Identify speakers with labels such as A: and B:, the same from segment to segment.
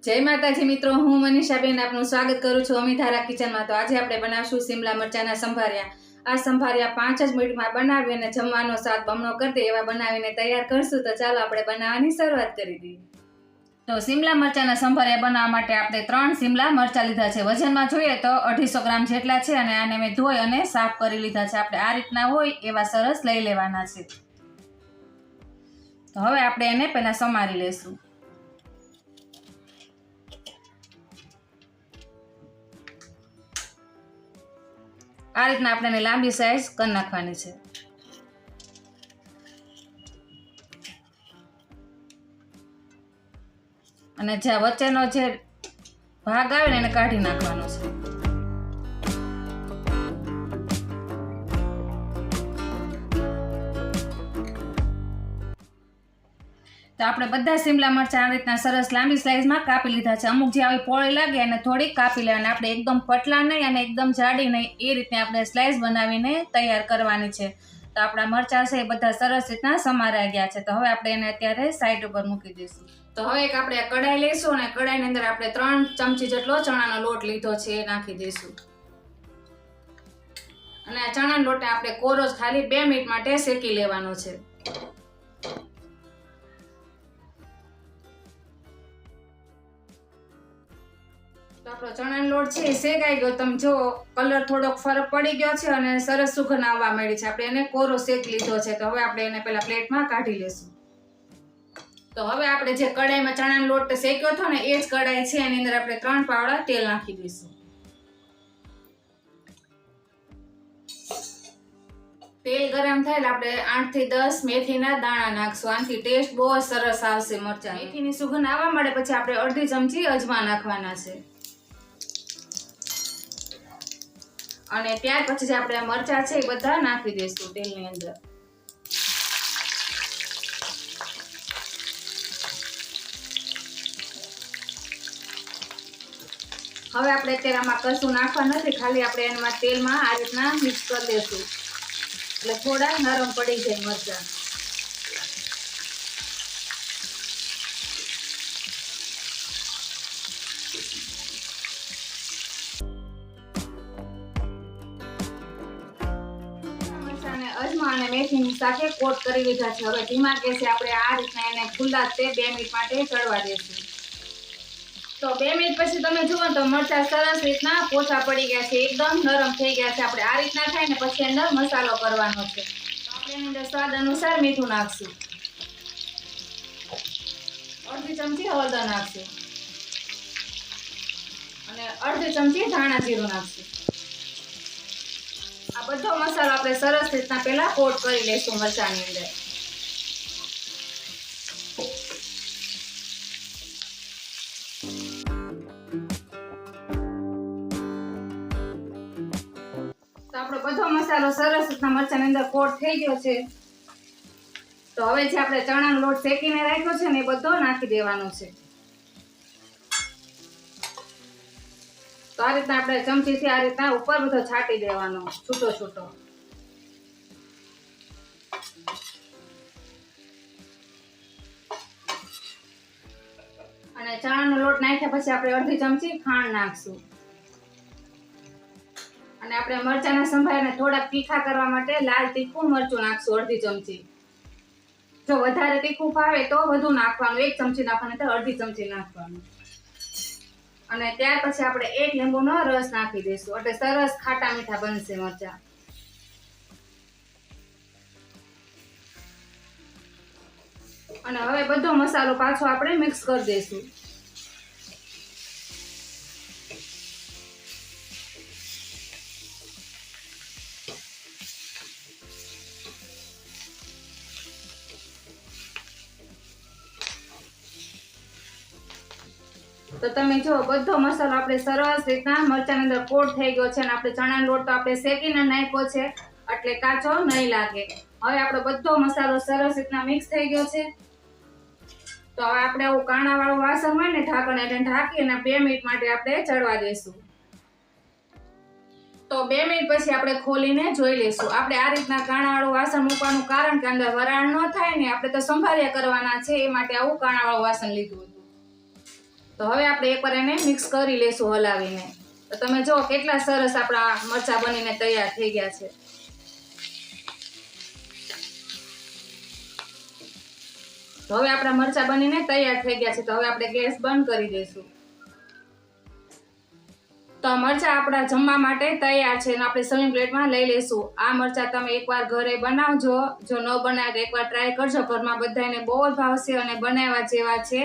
A: जय माताजी मित्रों, हूँ मनीषाबेन आपનું સ્વાગત કરું છું અમિતારા કિચનમાં। તો આજે આપણે બનાવશું સિમલા મરચાના સંભારિયા। આ સંભારિયા 5 જ મિનિટમાં બનાવી અને જમવાનો સ્વાદ બમણો કરી દે એવા બનાવીને તૈયાર કરશું। તો ચાલો આપણે બનાવવાની શરૂઆત કરી દઈએ। તો સિમલા મરચાના સંભારિયા બનાવવા માટે આપણે 3 સિમલા મરચા લીધા છે। વજનમાં જોઈએ તો 250 ગ્રામ જેટલા છે અને આને મેં ધોઈ અને સાફ કરી લીધા છે। આપણે આ રીતના હોય એવા સરસ લઈ લેવાના છે। તો હવે આપણે એને પહેલા સમારી લેશું। આ રીતના આપણે લાંબી સાઈઝ કરી નાખવાની છે। અને જે વચ્ચેનો જે ભાગ આવે ને એને કાઢી નાખવાનો છે। તો આપણે બધા સિમલા મરચાં આ રીતના સરસ લાંબી સ્લાઇસમાં કાપી લીધા છે। અમુક જે આવી પોળી લાગે અને થોડીક કાપી લેવાની। આપણે એકદમ પતલા નહીં અને એકદમ જાડી નહીં, એ રીતે આપણે સ્લાઇસ બનાવીને તૈયાર કરવાની છે। તો આપણા મરચાં છે એ બધા સરસ રીતના સમારાઈ ગયા છે। તો હવે આપણે એને અત્યારે સાઈડ ઉપર મૂકી દઈશું। તો હવે એક આપણે કઢાઈ લઈશું અને કઢાઈની અંદર આપણે 3 ચમચી જેટલો ચણાનો લોટ લીધો છે એ નાખી દઈશું। અને આ ચણાનો લોટ આપણે કોરો જ ખાલી 2 મિનિટ માટે શેકી લેવાનો છે। તો આપણો ચણાનો લોટ છે એ શેકાઈ ગયો। તમે જો કલર થોડોક ફરક પડી ગયો છે અને સરસ સુગંધ આવવા માંડી છે। આપણે એને કોરો શેકી લીધો છે। તો હવે આપણે એને પહેલા પ્લેટમાં કાઢી લેશું। તો હવે આપણે જે કઢાઈમાં ચણાનો લોટ શેક્યો હતો ને એ જ કઢાઈ છે, એની અંદર આપણે 3 પાવડા તેલ નાખી દઈશું। તેલ ગરમ થાય એટલે આપણે 8 થી 10 મેથીના દાણા નાખશું। આનાથી ટેસ્ટ બહુ સરસ આવશે મરચાં। મેથીની સુગંધ આવવા માંડે પછી આપણે અડધી ચમચી અજમા નાખવાના છે। અને ત્યાર પછી જે આપણે મરચાં છે એ બધા નાખી દઈશું તેલની અંદર। હવે આપણે અત્યારે આમાં કશું નાખવા નથી, ખાલી આપણે એમાં તેલમાં આ રીતના મિક્સ કરી દઈશું એટલે થોડા નરમ પડી જાય મરચાં। અજમા અને મેથીની સાથે કોટ કરી લીધા છે। હવે ધીમા ગેસે આપણે આ રીતના એને ખુલ્લા તે 2 મિનિટ માટે ચડવા દઈશું। તો 2 મિનિટ પછી તમે જુઓ તો મરચાં સરસ રીતના પોચા પડી ગયા છે, એકદમ નરમ થઈ ગયા છે। આપણે આ રીતના થાય ને પછી અંદર મસાલો કરવાનો છે। તો આપણે એની અંદર સ્વાદ અનુસાર મીઠું નાખશું, અડધી ચમચી હળદર નાખશું અને અડધી ચમચી ધાણા જીરું નાખશું। આ બધો મસાલો આપણે સરસ રીતના પહેલા કોટ કરી લઈશું મરચાંની અંદર। તો આપણો બધો મસાલો સરસ રીતના મરચાંની અંદર કોટ થઈ ગયો છે। તો હવે જે આપણે ચણાનો લોટ શેકીને રાખ્યો છે ને એ બધો નાખી દેવાનો છે। તો આ રીતના આપણે ચમચીથી આ રીતના ઉપર બધો છાંટી દેવાનો છૂટો છૂટો। અને ચણાનો લોટ નાખ્યા પછી આપણે અડધી ચમચી ખાંડ નાખશું। અને આપણે મરચાના સંભારને થોડાક તીખા કરવા માટે લાલ તીખું મરચું નાખશું અડધી ચમચી। જો વધારે તીખું ભાવે તો વધુ નાખવાનું, 1 ચમચી નાખવાનું તો અડધી ચમચી નાખવાનું। અને ત્યાર પછી આપણે 1 લીંબુનો રસ નાખી દઈશું એટલે સરસ ખાટા મીઠા બનશે મરચાં। અને હવે બધો મસાલો પાછો આપણે મિક્સ કરી દઈશું। તો તમે જો બધો મસાલો આપણે સરસ રીતના મરચાંની અંદર કોટ થઈ ગયો છે અને આપણે ચણાનો લોટ તો આપણે શેકીને નાખ્યો છે એટલે કાચો નહીં લાગે। હવે આપણો બધો મસાલો સરસ રીતના મિક્સ થઈ ગયો છે। તો હવે આપણે આવું કાણાવાળું વાસણ હોય ને ઢાંકણ એટલે ઢાંકી અને 2 મિનિટ માટે આપણે ચડવા દઈશું। તો 2 મિનિટ પછી આપણે ખોલીને જોઈ લઈશું। આપણે આ રીતના કાણાવાળું વાસણ મૂકવાનું કારણ કે અંદર વરાળ ન થાય ને, આપણે તો સંભાળ્યા કરવાના છે એ માટે આવું કાણાવાળું વાસણ લીધું હતું। તો હવે આપણે એકવાર એને મિક્સ કરી લેશું હલાવીને. તો તમે જો કેટલા સરસ આપણા મરચાં બનીને તૈયાર થઈ ગયા છે. તો હવે આપણા મરચાં બનીને તૈયાર થઈ ગયા છે. તો હવે આપણે ગેસ બંધ કરી દઈશું. તો મરચાં આપણા જમવા માટે તૈયાર છે અને આપણે સર્વિંગ પ્લેટમાં લઈ લઈશું. આ મરચાં તમે એકવાર ઘરે બનાવજો. જો ન બનાવે તો એકવાર ટ્રાય કરજો. ઘરમાં બધાને બહુ જ ભાવશે અને બનાવવા જેવા છે.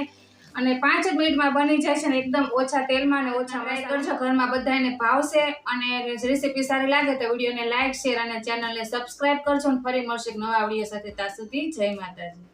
A: અને 5 જ મિનિટમાં બની જાય છે ને એકદમ ઓછા તેલમાં અને ઓછા મસાલા કરજો. ઘરમાં બધાને ભાવશે. અને રેસીપી સારી લાગે તો વિડીયોને લાઈક, શેર અને ચેનલને સબસ્ક્રાઇબ કરજો. અને ફરી મળશે એક નવા વિડીયો સાથે. ત્યાં સુધી જય માતાજી.